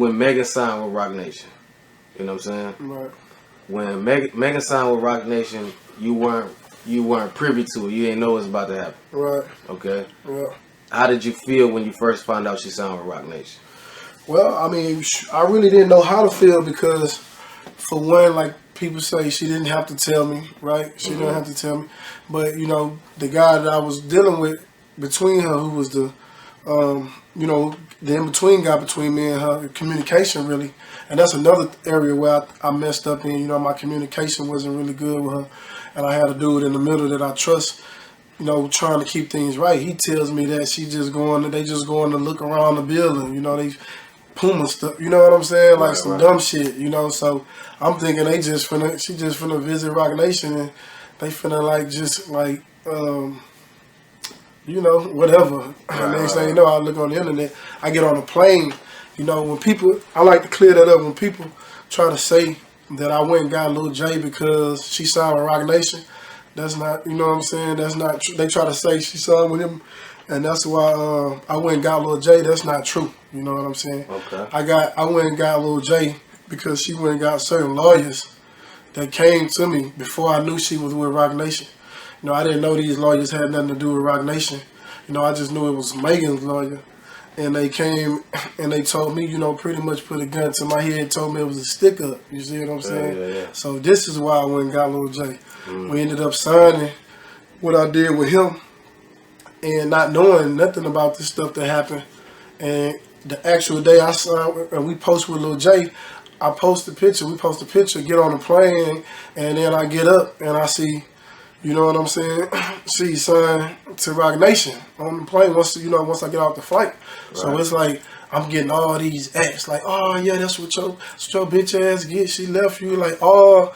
when Megan signed with Roc Nation. You know what I'm saying? Right. When Megan signed with Roc Nation, you weren't privy to it. You didn't know what was about to happen. Right. Okay. Yeah. How did you feel when you first found out she signed with Roc Nation? Well, I mean, I really didn't know how to feel because, for one, like people say, she didn't have to tell me, right? She didn't have to tell me. But, you know, the guy that I was dealing with between her, who was the, you know, the in-between guy between me and her, communication really. And that's another area where I messed up in. You know, my communication wasn't really good with her. And I had a dude in the middle that I trust, you know, trying to keep things right. He tells me that they just going to look around the building. You know, they Puma stuff. You know what I'm saying? Like some dumb shit, you know. So I'm thinking she just finna visit Roc Nation and they finna like just like, you know, whatever. Next thing you know, I look on the internet, I get on a plane. You know, when people, I like to clear that up. When people try to say that I went and got Lil J because she signed with Roc Nation, that's not, you know what I'm saying? That's not true. They try to say she signed with him, and that's why I went and got Lil J. That's not true. You know what I'm saying? Okay. I went and got Lil J because she went and got certain lawyers that came to me before I knew she was with Roc Nation. You know, I didn't know these lawyers had nothing to do with Roc Nation. You know, I just knew it was Megan's lawyer. And they came and they told me, you know, pretty much put a gun to my head, told me it was a stick up. You see what I'm saying? Yeah. So this is why I went and got Lil J. We ended up signing what I did with him and not knowing nothing about this stuff that happened. And the actual day I signed and we post with Lil J, I post a picture, get on the plane, and then I get up and I see, you know what I'm saying, she signed to Roc Nation on the plane once I get off the flight. Right. So it's like I'm getting all these acts like, oh yeah, that's what your bitch ass get. She left you, like all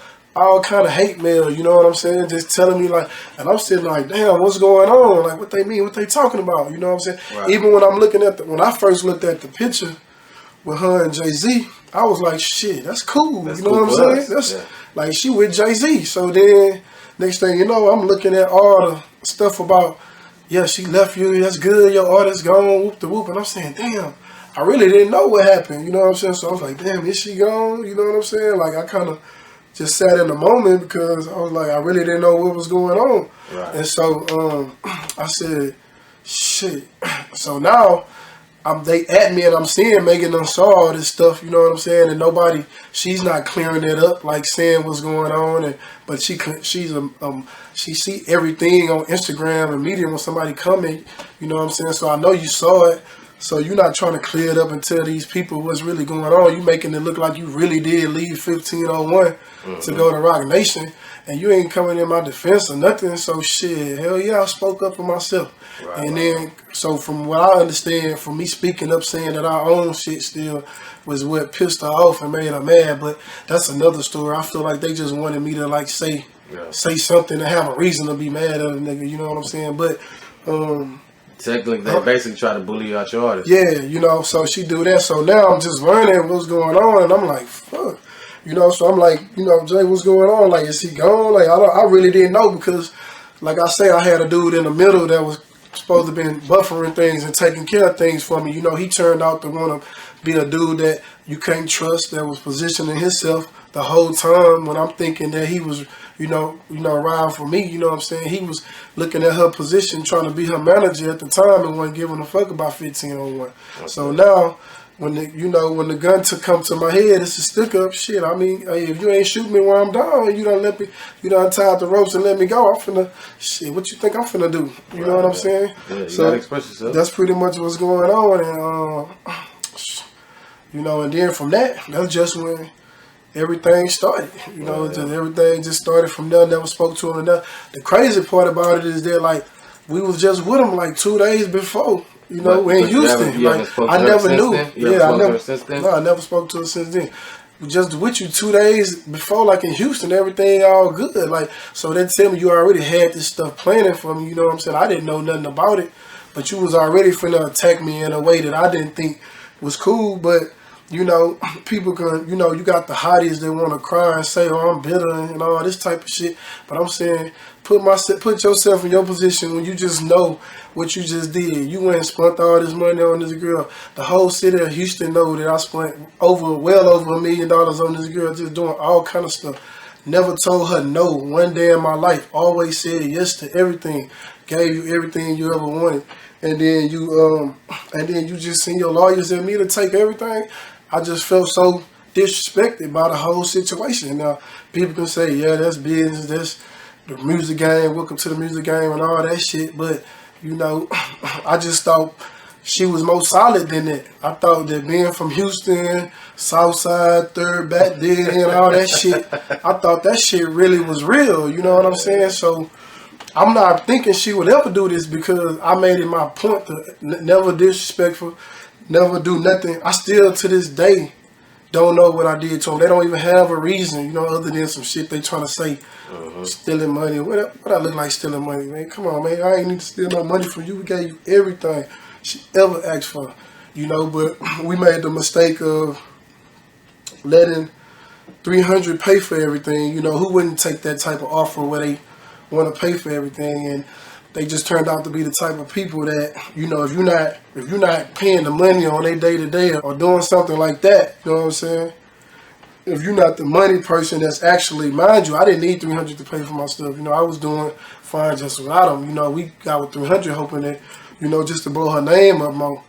kind of hate mail, you know what I'm saying? Just telling me like, and I'm sitting like, damn, what's going on? Like what they mean, what they talking about? You know what I'm saying? Right. Even when I'm looking at when I first looked at the picture with her and Jay-Z, I was like, shit, that's cool. That's, you know what I'm saying? That's like she with Jay-Z. So then next thing you know, I'm looking at all the stuff about, yeah, she left you, that's good, your artist gone, whoop the whoop. And I'm saying, damn, I really didn't know what happened, you know what I'm saying? So I was like, damn, is she gone? You know what I'm saying? Like I kind of just sat in the moment because I was like, I really didn't know what was going on. Right. And so I said, shit. So now they at me and I'm seeing Megan done saw all this stuff, you know what I'm saying? And she's not clearing it up, like saying what's going on. But she see everything on Instagram and media when somebody comment, you know what I'm saying? So I know you saw it. So you're not trying to clear it up and tell these people what's really going on. You making it look like you really did leave 1501 to go to Roc Nation. And you ain't coming in my defense or nothing. So shit, hell yeah, I spoke up for myself. Right, and then, so from what I understand, from me speaking up saying that our own shit still was what pissed her off and made her mad. But that's another story. I feel like they just wanted me to like say something to have a reason to be mad at a nigga. You know what I'm saying? But technically, they basically try to bully you out your artist. Yeah, you know, so she do that. So now I'm just learning what's going on, and I'm like, fuck. You know, so I'm like, you know, Jay, what's going on? Like, is he gone? Like, I really didn't know because, like I say, I had a dude in the middle that was supposed to be buffering things and taking care of things for me. You know, he turned out to want to be a dude that you can't trust, that was positioning himself the whole time when I'm thinking that he was, you know, riding for me. You know what I'm saying? He was looking at her position, trying to be her manager at the time and wasn't giving a fuck about 1501. Okay. So now, when the gun come to my head, it's a stick up shit. I mean, hey, if you ain't shooting me while I'm down, you done tied the ropes and let me go, I'm finna, shit, what you think I'm finna do? You know what I'm saying? Yeah, you so gotta express yourself. That's pretty much what's going on. And, you know, and then from that's just when everything started. You know, everything just started from there, never spoke to him. And the crazy part about it is that, like, we was just with him, like, 2 days before. You know, we're in Houston. I never knew. I never spoke to her since then. We just with you 2 days before, like in Houston, everything all good. Like, so they tell me you already had this stuff planning for me. You know what I'm saying? I didn't know nothing about it, but you was already finna attack me in a way that I didn't think was cool. But you know, people can, you know, you got the hotties that want to cry and say, oh, I'm bitter and all this type of shit. But I'm saying, put yourself in your position when you just know what you just did. You went and spent all this money on this girl. The whole city of Houston know that I spent well over $1 million on this girl, just doing all kind of stuff. Never told her no one day in my life. Always said yes to everything. Gave you everything you ever wanted. And then you just send your lawyers at me to take everything. I just felt so disrespected by the whole situation. Now, people can say, yeah, that's business, that's the music game, welcome to the music game and all that shit. But, you know, I just thought she was more solid than that. I thought that being from Houston, Southside, Third back then and all that shit, I thought that shit really was real. You know what I'm saying? So I'm not thinking she would ever do this because I made it my point to never disrespectful, never do nothing. I still, to this day, don't know what I did to them. They don't even have a reason, you know, other than some shit they trying to say, stealing money. What I look like stealing money, man? Come on, man. I ain't need to steal no money from you. We gave you everything she ever asked for, you know, but we made the mistake of letting 300 pay for everything. You know, who wouldn't take that type of offer where they want to pay for everything? And they just turned out to be the type of people that, you know, if you're not paying the money on their day to day or doing something like that, you know what I'm saying? If you're not the money person that's actually, mind you, I didn't need 300 to pay for my stuff. You know, I was doing fine just without them. You know, we got with 300 hoping that, you know, just to blow her name up more.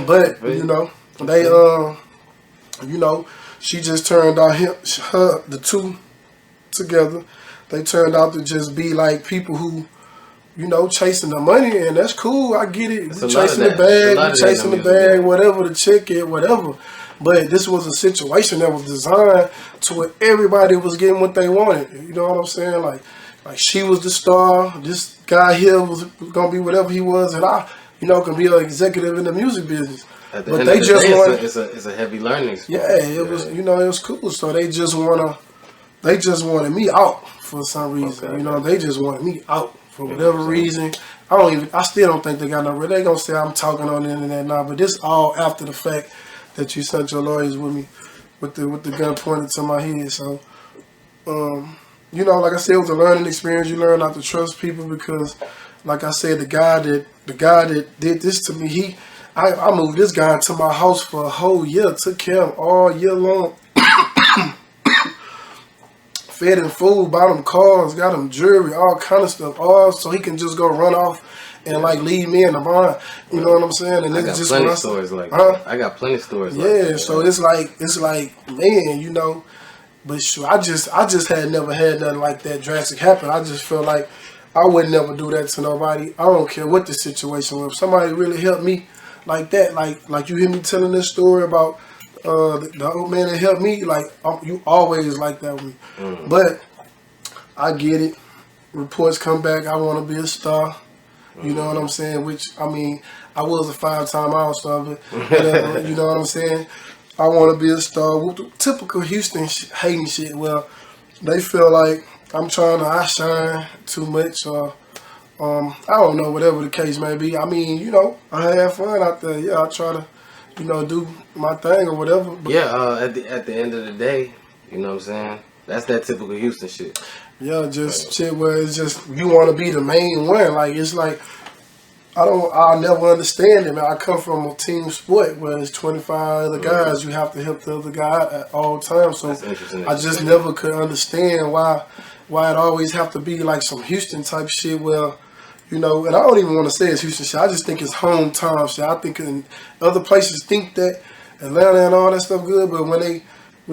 But, you know, they, you know, she just turned out the two together. They turned out to just be like people who, you know, chasing the money, and that's cool. I get it. We chasing the bag, whatever the check is, whatever. But this was a situation that was designed to where everybody was getting what they wanted. You know what I'm saying? Like she was the star. This guy here was gonna be whatever he was, and I, you know, can be an executive in the music business. But they just wanted. It's a heavy learning experience. Yeah, it was. You know, it was cool. So they just wanted me out for some reason. Okay. You know, they just wanted me out. For whatever reason, I still don't think they got no. They gonna say I'm talking on the internet now, but this all after the fact that you sent your lawyers with me, with the gun pointed to my head. So, you know, like I said, it was a learning experience. You learn not to trust people because, like I said, the guy that did this to me, I moved this guy into my house for a whole year, took care of him all year long. Fed him food, bought him cars, got him jewelry, all kind of stuff, all so he can just go run off and like leave me in the barn. You know what I'm saying? And I got plenty stories like that. I got plenty stories like that. Yeah, so it's like, man, you know, but sure, I just had never had nothing like that drastic happen. I just feel like I would never do that to nobody. I don't care what the situation was. If somebody really helped me like that, like you hear me telling this story about the old man that helped me, like you always like that with me. But I get it. Reports come back. I want to be a star. You know what I'm saying? Which, I mean, I was a 5-time All-Star, but you know what I'm saying? I want to be a star. Typical Houston hating shit. Well, they feel like I'm trying to outshine too much, or I don't know, whatever the case may be. I mean, you know, I have fun out there. Yeah, I try to, you know, do my thing or whatever. But at the end of the day, you know what I'm saying? That's that typical Houston shit. Yeah, just shit where it's just you want to be the main one. Like it's like I'll never understand it, man. I come from a team sport where there's 25 other guys. You have to help the other guy at all times. So I just never could understand why it always have to be like some Houston type shit. Well, you know, and I don't even want to say it's Houston shit. I just think it's hometown shit. I think in other places think that Atlanta and all that stuff good, but when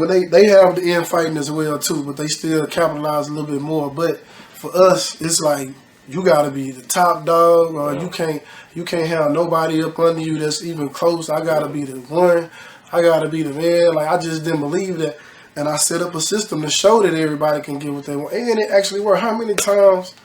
they have the infighting as well too, but they still capitalize a little bit more. But for us, it's like you gotta be the top dog, or you can't have nobody up under you that's even close. I gotta be the one. I gotta be the man. Like I just didn't believe that, and I set up a system to show that everybody can get what they want, and it actually worked. How many times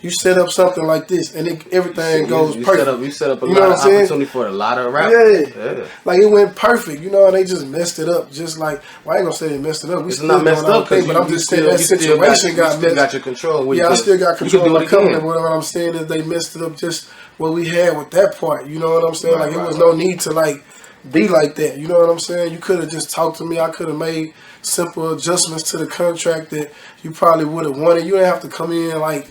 you set up something like this and everything goes perfect? You set up a lot of opportunity for a lot of rappers. Yeah. Like it went perfect, you know, and they just messed it up. Just like, well, I ain't gonna say they messed it up. It's not messed up, but I'm just saying that situation got messed. Got your control. Yeah, I still got control of my company. What I'm saying is they messed it up just what we had with that part. You know what I'm saying? Like it was no need to like be like that. You know what I'm saying? You could have just talked to me. I could have made simple adjustments to the contract that you probably would have wanted. You didn't have to come in like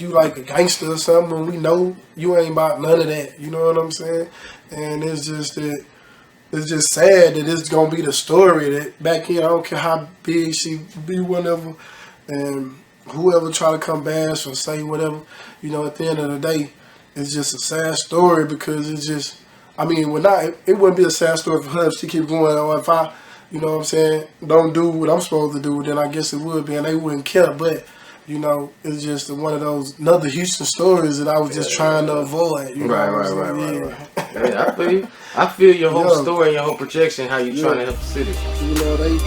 you like a gangster or something. When we know you ain't about none of that. You know what I'm saying? And it's just that. It's just sad that it's gonna be the story that back in. I don't care how big she be, whatever, and whoever try to come bash or say whatever. You know, at the end of the day, it's just a sad story because it's just. I mean, it wouldn't be a sad story for her if she keep going. Or if I, you know what I'm saying, don't do what I'm supposed to do, then I guess it would be, and they wouldn't care. But you know, it's just one of those another Houston stories that I was just trying to avoid. You know Right. Yeah, I feel you. I feel your whole story and your whole projection, how you trying to help the city. You know, they